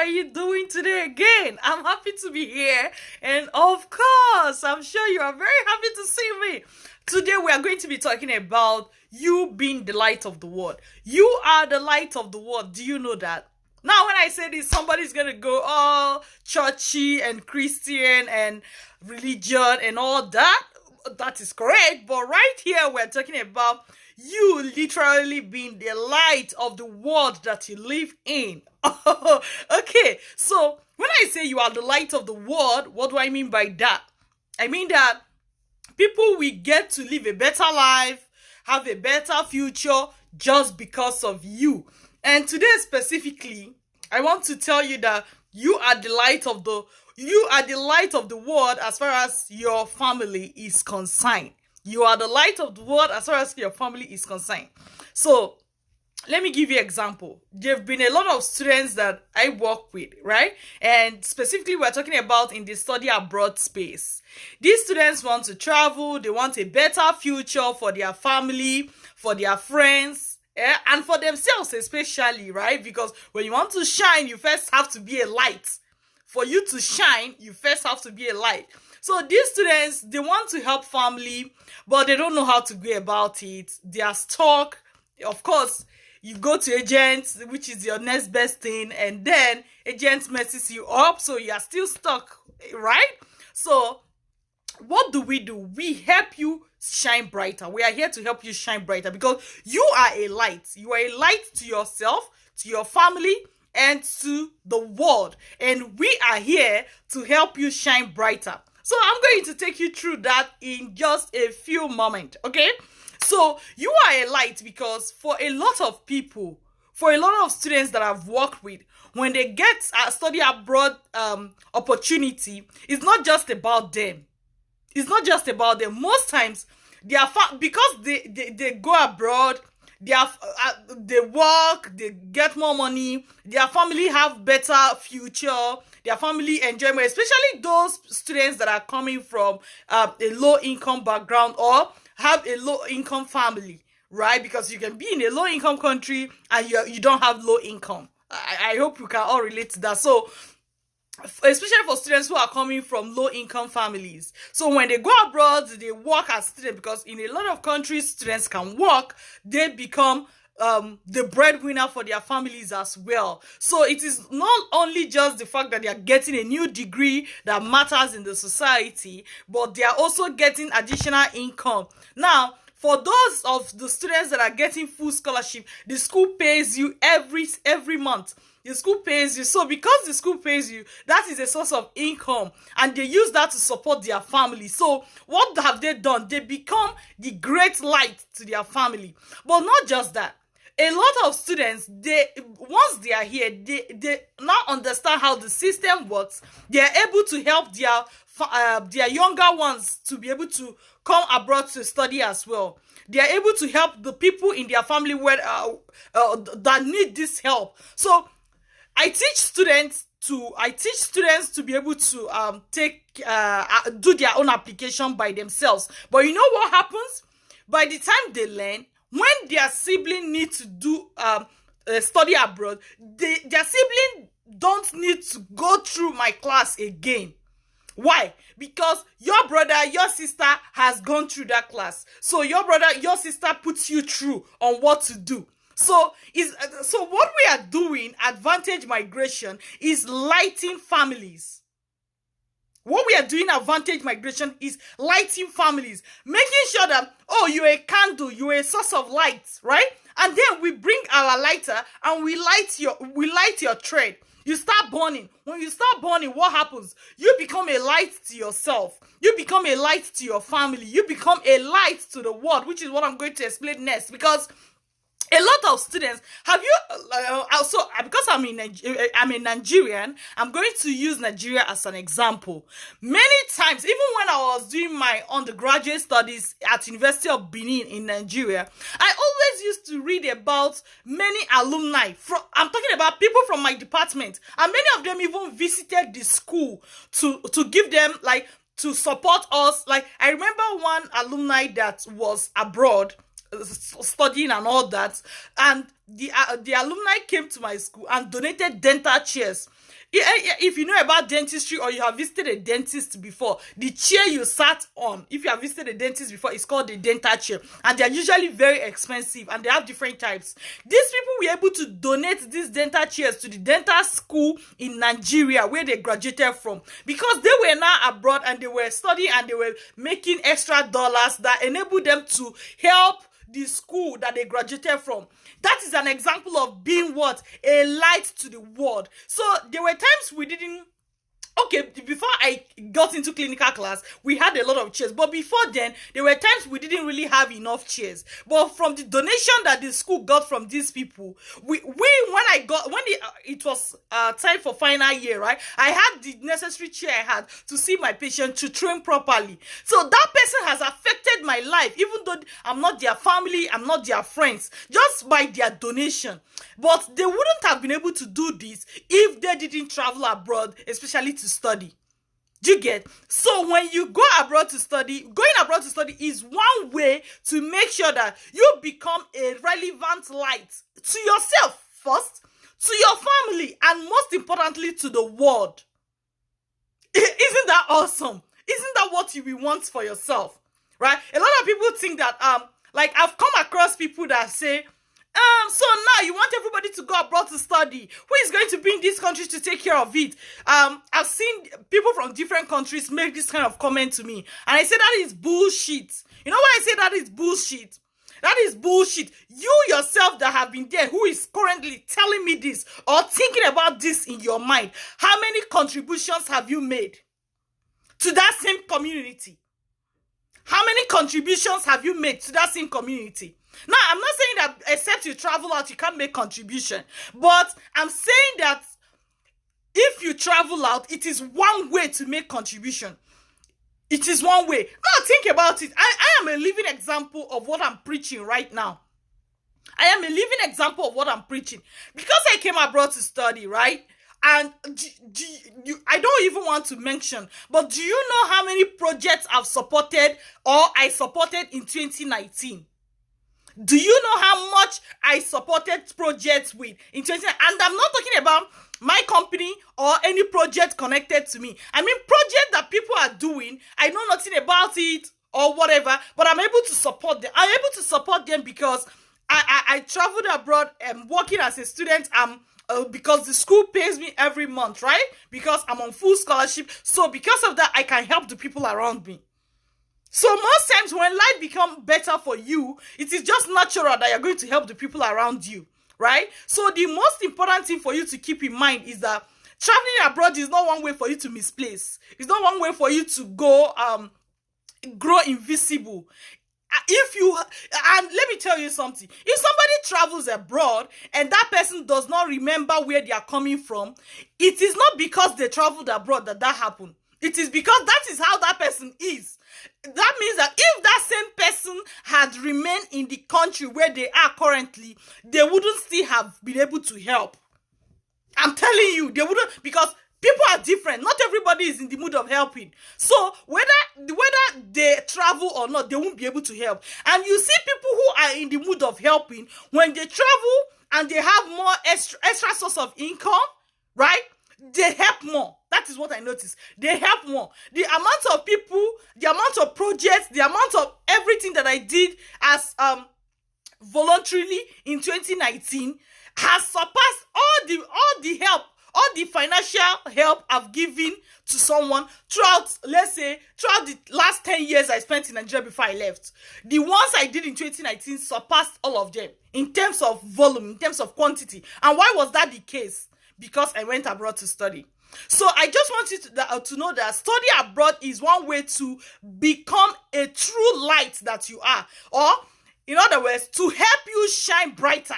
are you doing today again? I'm happy to be here. And of course, I'm sure you are very happy to see me. Today, we are going to be talking about you being the light of the world. You are the light of the world. Do you know that? Now, when I say this, somebody's going to go all churchy and Christian and religion and all that. That is correct. But right here, we're talking about you literally being the light of the world that you live in. Okay, so when I say you are the light of the world, what do I mean by that? I mean that people will get to live a better life, have a better future just because of you. And today specifically, I want to tell you that you are the light of the world as far as your family is concerned. You are the light of the world as far as your family is concerned. So, let me give you an example. There have been a lot of students that I work with, right? And specifically, we're talking about in the study abroad space. These students want to travel, they want a better future for their family, for their friends, and for themselves especially, right? Because when you want to shine, you first have to be a light. For you to shine, you first have to be a light. So these students, they want to help family, but they don't know how to go about it. They are stuck. Of course, you go to agents, which is your next best thing, and then agents messes you up, so you are still stuck, right? So what do? We help you shine brighter. We are here to help you shine brighter because you are a light. You are a light to yourself, to your family, and to the world. And we are here to help you shine brighter. So I'm going to take you through that in just a few moments, okay? So you are a light because for a lot of people, for a lot of students that I've worked with, when they get a study abroad opportunity, it's not just about them. It's not just about them. Most times, because they go abroad, they work, they get more money, their family have better future, their family enjoyment, especially those students that are coming from a low income background or have a low income family, right? Because you can be in a low income country and you don't have low income. I hope you can all relate to that. So especially for students who are coming from low income families. So when they go abroad, they work as students because in a lot of countries, students can work. They become the breadwinner for their families as well. So it is not only just the fact that they are getting a new degree that matters in the society, but they are also getting additional income. Now, for those of the students that are getting full scholarship, the school pays you every month. The school pays you. So because the school pays you, that is a source of income. And they use that to support their family. So what have they done? They become the great light to their family. But not just that. A lot of students, once they are here, they now understand how the system works. They are able to help their younger ones to be able to come abroad to study as well. They are able to help the people in their family that need this help. So I teach students to be able to do their own application by themselves. But you know what happens? By the time they learn, when their sibling need to do study abroad, their sibling don't need to go through my class again. Why? Because your brother, your sister has gone through that class. So your brother, your sister puts you through on what to do. So what we are doing, Advantage Migration, is lighting families. What we are doing, Advantage Migration, is lighting families. Making sure that, you're a candle, you're a source of light, right? And then we bring our lighter and we light your thread. You start burning. When you start burning, what happens? You become a light to yourself. You become a light to your family. You become a light to the world, which is what I'm going to explain next. Because a lot of students, because I'm a Nigerian, I'm going to use Nigeria as an example. Many times, even when I was doing my undergraduate studies at University of Benin in Nigeria, I always used to read about many alumni. I'm talking about people from my department, and many of them even visited the school to give them, to support us. I remember one alumni that was abroad studying and all that, and the alumni came to my school and donated dental chairs. If you know about dentistry or you have visited a dentist before, the chair you sat on, if you have visited a dentist before, it's called the dental chair, and they're usually very expensive and they have different types. These people were able to donate these dental chairs to the dental school in Nigeria where they graduated from, because they were now abroad and they were studying and they were making extra dollars that enabled them to help the school that they graduated from. That is an example of being what? A light to the world. So there were times we didn't. Okay, before I got into clinical class, we had a lot of chairs. But before then, there were times we didn't really have enough chairs. But from the donation that the school got from these people, it was time for final year, right? I had the necessary chair I had to see my patient to train properly. So that person has affected my life, even though I'm not their family, I'm not their friends, just by their donation. But they wouldn't have been able to do this if they didn't travel abroad, especially to study. Do you get? So when you go abroad to study, going abroad to study is one way to make sure that you become a relevant light to yourself first, to your family, and most importantly to the world. Isn't that awesome? Isn't that what you will want for yourself? Right? A lot of people think that like I've come across people that say, so now you want everybody to go abroad to study. Who is going to be in this country to take care of it? I've seen people from different countries make this kind of comment to me. And I say that is bullshit. You know why I say that is bullshit? That is bullshit. You yourself that have been there, who is currently telling me this or thinking about this in your mind, how many contributions have you made to that same community? How many contributions have you made to that same community? Now, I'm not saying that except you travel out, you can't make contribution. But I'm saying that if you travel out, it is one way to make contribution. It is one way. Now, think about it. I am a living example of what I'm preaching right now. I am a living example of what I'm preaching. Because I came abroad to study, right? And I don't even want to mention, but do you know how many projects I've supported or I supported in 2019? Do you know how much I supported projects with in 2019? And I'm not talking about my company or any project connected to me. I mean, project that people are doing, I know nothing about it or whatever, but I'm able to support them. I'm able to support them because I traveled abroad and working as a student. Because the school pays me every month, right? Because I'm on full scholarship. So because of that, I can help the people around me. So most times when life becomes better for you, it is just natural that you're going to help the people around you, right? So the most important thing for you to keep in mind is that traveling abroad is not one way for you to misplace. It's not one way for you to go grow invisible. And let me tell you something. If somebody travels abroad and that person does not remember where they are coming from, it is not because they traveled abroad that happened. It is because that is how that person is. That means that if that same person had remained in the country where they are currently, they wouldn't still have been able to help. I'm telling you, they wouldn't, because people are different. Not everybody is in the mood of helping. So whether they travel or not, they won't be able to help. And you see people who are in the mood of helping, when they travel and they have more extra source of income, right? They help more. That is what I noticed. They help more. The amount of people, the amount of projects, the amount of everything that I did as voluntarily in 2019 has surpassed all the help, all the financial help I've given to someone throughout the last 10 years I spent in Nigeria before I left. The ones I did in 2019 surpassed all of them in terms of volume, in terms of quantity. And why was that the case? Because I went abroad to study. So I just want you to know that study abroad is one way to become a true light that you are. Or, in other words, to help you shine brighter.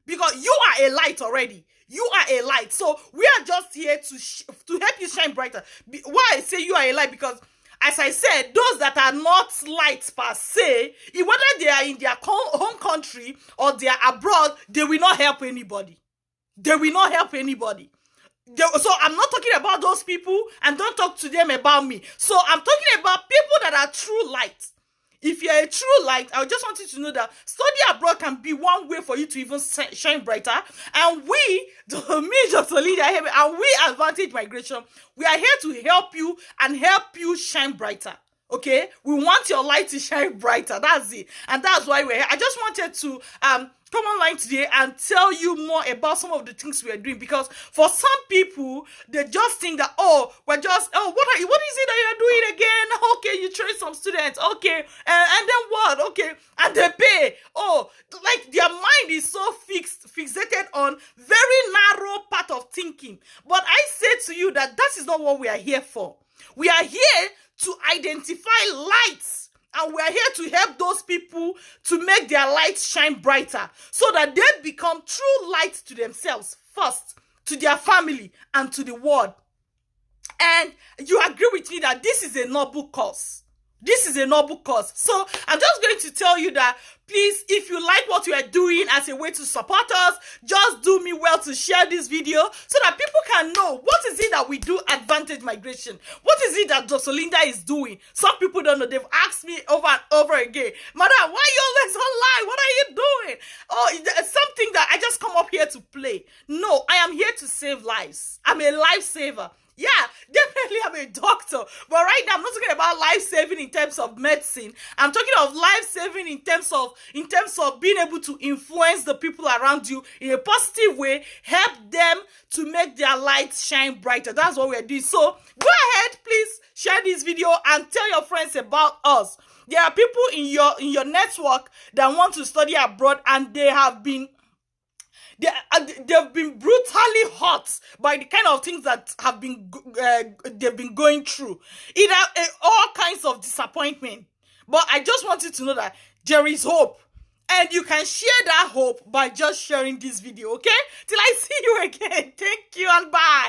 Because you are a light already. You are a light. So we are just here to help you shine brighter. Why I say you are a light? Because as I said, those that are not lights per se, whether they are in their home country or they are abroad, they will not help anybody. They will not help anybody. So I'm not talking about those people, and don't talk to them about me. So I'm talking about people that are true lights. if you're a true light, I just want you to know that study abroad can be one way for you to even shine brighter. And me, Dr. Lydia, and we Advantage Migration, we are here to help you and help you shine brighter. Okay, we want your light to shine brighter. That's it, and that's why we're here. I just wanted to come online today and tell you more about some of the things we are doing, because for some people they just think that what is it that you're doing again? Okay, you train some students, okay, and then what? Okay, and they pay. Like their mind is so fixated on very narrow part of thinking. But I say to you that is not what we are here for. We are here to identify lights, and we are here to help those people to make their lights shine brighter, so that they become true lights to themselves first, to their family, and to the world. And you agree with me that this is a noble cause. This is a noble cause. So I'm just going to tell you that, please, if you like what we are doing as a way to support us, just do me well to share this video so that people can know what is it that we do Advantage Migration. What is it that Dr. Linda is doing? Some people don't know. They've asked me over and over again, Madam, why are you always online? What are you doing? It's something that I just come up here to play. No, I am here to save lives. I'm a lifesaver. Yeah, definitely I'm a doctor. But right now I'm not talking about life saving in terms of medicine. I'm talking of life saving in terms of being able to influence the people around you in a positive way, help them to make their lights shine brighter. That's what we're doing. So go ahead, please share this video and tell your friends about us. There are people in your network that want to study abroad, and they've been brutally hurt by the kind of things that have been they've been going through. All kinds of disappointment. But I just want you to know that there is hope. And you can share that hope by just sharing this video, okay? Till I see you again. Thank you and bye.